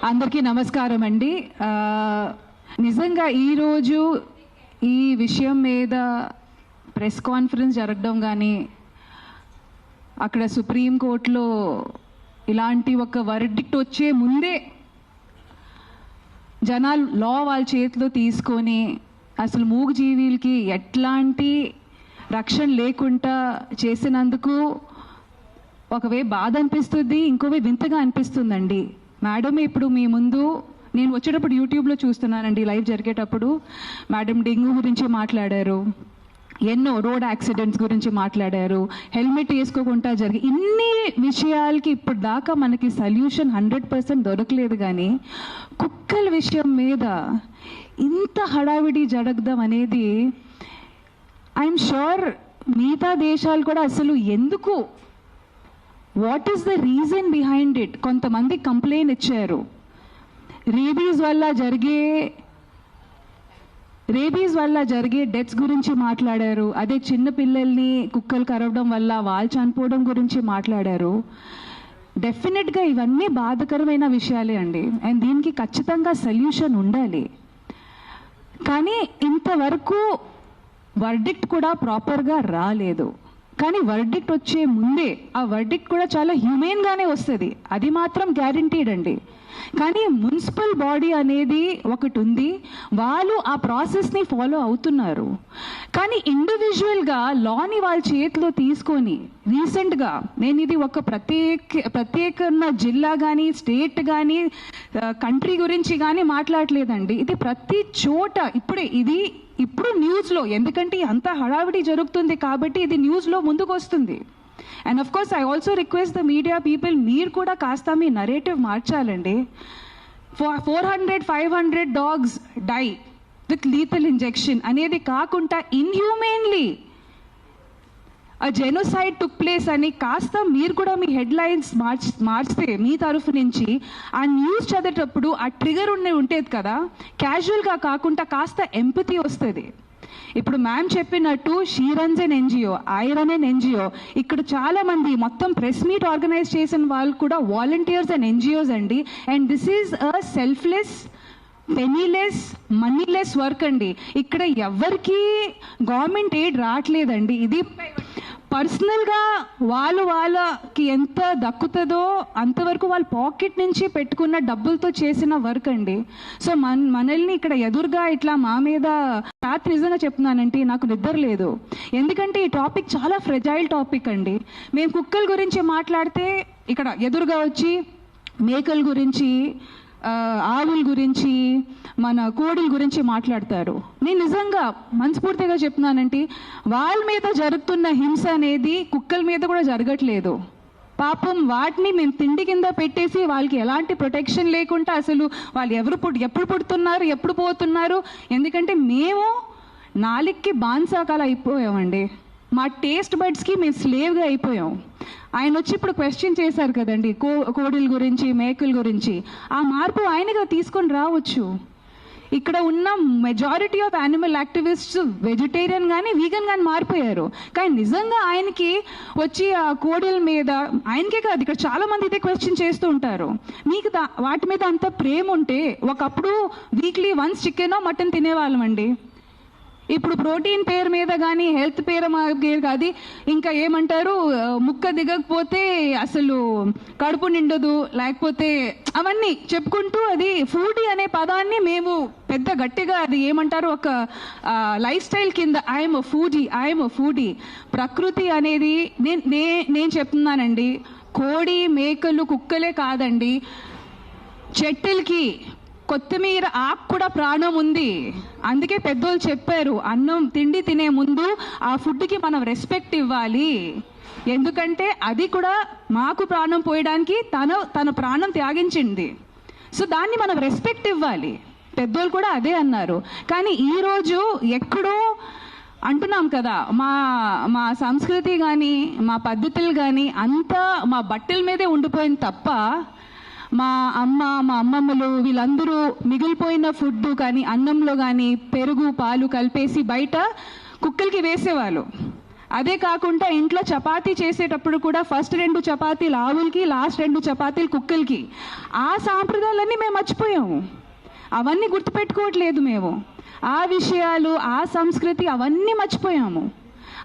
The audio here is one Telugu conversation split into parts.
అందరికీ నమస్కారం అండి. నిజంగా ఈరోజు ఈ విషయం మీద ప్రెస్ కాన్ఫరెన్స్ జరగడం కానీ అక్కడ సుప్రీంకోర్టులో ఇలాంటి ఒక వర్డిక్ట్ వచ్చే ముందే జనాలు లా వాళ్ళ చేతిలో తీసుకొని అసలు మూగజీవులకి ఎట్లాంటి రక్షణ లేకుండా చేసినందుకు ఒకవే బాధ అనిపిస్తుంది, ఇంకోవే వింతగా అనిపిస్తుందండి. మేడం ఇప్పుడు మీ ముందు నేను వచ్చేటప్పుడు యూట్యూబ్లో చూస్తున్నానండి, లైవ్ జరిగేటప్పుడు మేడం డెంగ్యూ గురించి మాట్లాడారు, ఎన్నో రోడ్ యాక్సిడెంట్స్ గురించి మాట్లాడారు, హెల్మెట్ వేసుకోకుండా జరిగి ఇన్ని విషయాలకి ఇప్పుడు దాకా మనకి సొల్యూషన్ 100% దొరకలేదు. కానీ కుక్కల విషయం మీద ఇంత హడావిడి జరగడం అనేది ఐఎమ్ షూర్ మిగతా దేశాలు కూడా అసలు ఎందుకు, what is the reason behind it, కొంతమంది కంప్లైంట్ ఇచ్చారు. రేబీస్ వల్ల జరిగే డెత్స్ గురించి మాట్లాడారు. అదే చిన్న పిల్లల్ని కుక్కలు కరవడం వల్ల వాళ్ళు చనిపోవడం గురించి మాట్లాడారు. డెఫినెట్గా ఇవన్నీ బాధకరమైన విషయాలే అండి, అండ్ దీనికి ఖచ్చితంగా సొల్యూషన్ ఉండాలి. కానీ ఇంతవరకు వర్డిక్ట్ కూడా ప్రాపర్గా రాలేదు. కానీ వర్డిక్ట్ వచ్చే ముందే ఆ వర్డిక్ట్ కూడా చాలా హ్యూమెన్గానే వస్తుంది, అది మాత్రం గ్యారంటీడ్ అండి. కానీ మున్సిపల్ బాడీ అనేది ఒకటి ఉంది, వాళ్ళు ఆ ప్రాసెస్ని ఫాలో అవుతున్నారు. కానీ ఇండివిజువల్గా లాని వాళ్ళ చేతిలో తీసుకొని రీసెంట్గా నేను ఇది ఒక ప్రత్యేక జిల్లా కానీ స్టేట్ కానీ కంట్రీ గురించి కానీ మాట్లాడలేదండి. ఇది ప్రతి చోట ఇప్పుడు న్యూస్లో, ఎందుకంటే అంత హడావిడి జరుగుతుంది కాబట్టి ఇది న్యూస్లో ముందుకు వస్తుంది. And of course I also request the media people, మీరు కూడా కాస్త మీ నరేటివ్ మార్చాలండి. 400-500 dogs die with lethal injection అనేది కాకుండా ఇన్హ్యూమెన్లీ ఆ జెనోసైడ్ టుక్ ప్లేస్ అని కాస్త మీరు కూడా మీ హెడ్లైన్స్ మార్చితే మీ తరఫు నుంచి ఆ న్యూస్ చదివేటప్పుడు ఆ ట్రిగర్ ఉండేది కదా, క్యాజువల్గా కాకుండా కాస్త ఎంపతి వస్తుంది. ఇప్పుడు మ్యామ్ చెప్పినట్టు she runs an NGO, I run an NGO, ఇక్కడ చాలా మంది మొత్తం ప్రెస్ మీట్ ఆర్గనైజ్ చేసిన వాళ్ళు కూడా వాలంటీర్స్ అండ్ ఎన్జిఓస్ అండి. And this is a selfless, పెనీలెస్, మనీలెస్ work అండి. ఇక్కడ ఎవరికి గవర్నమెంట్ ఎయిడ్ రావట్లేదండి. ఇది పర్సనల్గా వాళ్ళకి ఎంత దక్కుతుందో అంతవరకు వాళ్ళ పాకెట్ నుంచి పెట్టుకున్న డబ్బులతో చేసిన వర్క్ అండి. సో మనల్ని ఇక్కడ ఎదురుగా ఇట్లా మా మీద రాత్రి నిజంగా చెప్తున్నానంటే నాకు నిద్ర లేదు, ఎందుకంటే ఈ టాపిక్ చాలా ఫ్రెజైల్ టాపిక్ అండి. మేము కుక్కల గురించి మాట్లాడితే ఇక్కడ ఎదురుగా వచ్చి మేకల గురించి, ఆవుల గురించి, మన కోడిల గురించి మాట్లాడతారు. నేను నిజంగా మనస్ఫూర్తిగా చెప్తున్నానంటే వాళ్ళ మీద జరుగుతున్న హింస అనేది కుక్కల మీద కూడా జరగట్లేదు. పాపం వాటిని మేము తిండి కింద పెట్టేసి వాళ్ళకి ఎలాంటి ప్రొటెక్షన్ లేకుండా అసలు వాళ్ళు ఎప్పుడు పుడుతున్నారు, ఎప్పుడు పోతున్నారు, ఎందుకంటే మేము నాలుగుకి బాన్సాకాల అయిపోయామండి. మా టేస్ట్ బడ్స్కి మేము స్లేవ్గా అయిపోయాం. ఆయన వచ్చి ఇప్పుడు క్వశ్చన్ చేశారు కదండి కోడిల గురించి, మేకల గురించి. ఆ మార్పు ఆయనగా తీసుకొని రావచ్చు. ఇక్కడ ఉన్న majority of animal activists vegetarian కానీ వీగన్ కానీ మారిపోయారు. కానీ నిజంగా ఆయనకి వచ్చి ఆ కోడిల మీద, ఆయనకే కాదు ఇక్కడ చాలా మంది ఇదే క్వశ్చన్ చేస్తూ ఉంటారు. మీకు వాటి మీద అంత ప్రేమ ఉంటే ఒకప్పుడు వీక్లీ వన్స్ చికెనో మటన్ తినేవాళ్ళం అండి. ఇప్పుడు ప్రోటీన్ పేరు మీద కానీ హెల్త్ పేరు కాదు, ఇంకా ఏమంటారు, ముక్క దిగకపోతే అసలు కడుపు నిండదు, లేకపోతే అవన్నీ చెప్పుకుంటూ అది ఫుడీ అనే పదాన్ని మేము పెద్ద గట్టిగా అది ఏమంటారు ఒక లైఫ్ స్టైల్ కింద ఐఎమ్ అ ఫుడీ. ప్రకృతి అనేది నేను చెప్తున్నానండి, కోడి, మేకలు, కుక్కలే కాదండి, చెట్టులకి కొత్తిమీర ఆకు కూడా ప్రాణం ఉంది. అందుకే పెద్దోళ్ళు చెప్పారు, అన్నం తిండి తినే ముందు ఆ ఫుడ్కి మనం రెస్పెక్ట్ ఇవ్వాలి, ఎందుకంటే అది కూడా మాకు ప్రాణం పోయడానికి తన ప్రాణం త్యాగించింది. సో దాన్ని మనం రెస్పెక్ట్ ఇవ్వాలి. పెద్దోళ్ళు కూడా అదే అన్నారు. కానీ ఈరోజు ఎక్కడో అంటున్నాం కదా, మా సంస్కృతి కానీ మా పద్ధతులు కానీ అంతా మా బట్టల మీదే ఉండిపోయింది తప్ప మా అమ్మమ్మలు వీళ్ళందరూ మిగిలిపోయిన ఫుడ్ కానీ అన్నంలో కానీ పెరుగు, పాలు కలిపేసి బయట కుక్కలకి వేసేవాళ్ళు. అదే కాకుండా ఇంట్లో చపాతీ చేసేటప్పుడు కూడా ఫస్ట్ 2 చపాతీలు ఆవులకి, లాస్ట్ 2 చపాతీలు కుక్కలకి. ఆ సాంప్రదాయాలన్నీ మేము మర్చిపోయాము. అవన్నీ గుర్తుపెట్టుకోవట్లేదు మేము. ఆ విషయాలు, ఆ సంస్కృతి అవన్నీ మర్చిపోయాము.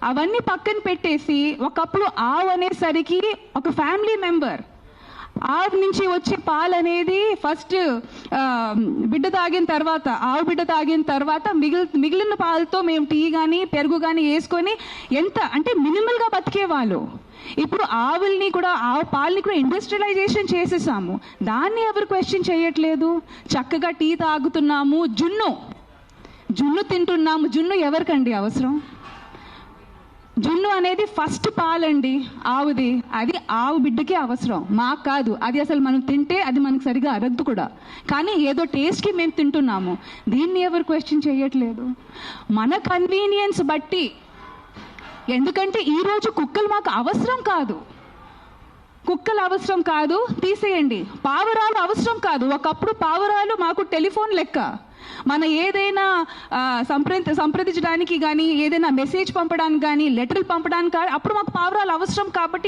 అవన్నీ పక్కన పెట్టేసి ఒకప్పుడు ఆవు అనేసరికి ఒక ఫ్యామిలీ మెంబర్. ఆవు నుంచి వచ్చే పాలు అనేది ఫస్ట్ బిడ్డ తాగిన తర్వాత, ఆవు బిడ్డ తాగిన తర్వాత మిగిలిన పాలతో మేము టీ కానీ పెరుగు కానీ వేసుకొని ఎంత అంటే మినిమల్గా బతికేవాళ్ళు. ఇప్పుడు ఆవుల్ని కూడా, ఆవు పాలని కూడా ఇండస్ట్రియలైజేషన్ చేసేసాము. దాన్ని ఎవరు క్వశ్చన్ చేయట్లేదు. చక్కగా టీ తాగుతున్నాము, జున్ను తింటున్నాము. జున్ను ఎవరికండి అవసరం? జున్ను అనేది ఫస్ట్ పాలండి ఆవుది. అది ఆవు బిడ్డకే అవసరం, మాకు కాదు. అది అసలు మనం తింటే అది మనకు సరిగా అరగదు కూడా. కానీ ఏదో టేస్ట్కి మేము తింటున్నాము. దీన్ని ఎవరు క్వశ్చన్ చేయట్లేదు. మన కన్వీనియన్స్ బట్టి, ఎందుకంటే ఈరోజు కుక్కలు మాకు అవసరం కాదు. కుక్కలు అవసరం కాదు, తీసేయండి. పావురాలు అవసరం కాదు. ఒకప్పుడు పావురాలు మాకు టెలిఫోన్ లెక్క. మన ఏదైనా సంప్రదించడానికి కానీ, ఏదైనా మెసేజ్ పంపడానికి కానీ, లెటర్లు పంపడానికి కానీ అప్పుడు మాకు పావురాలు అవసరం. కాబట్టి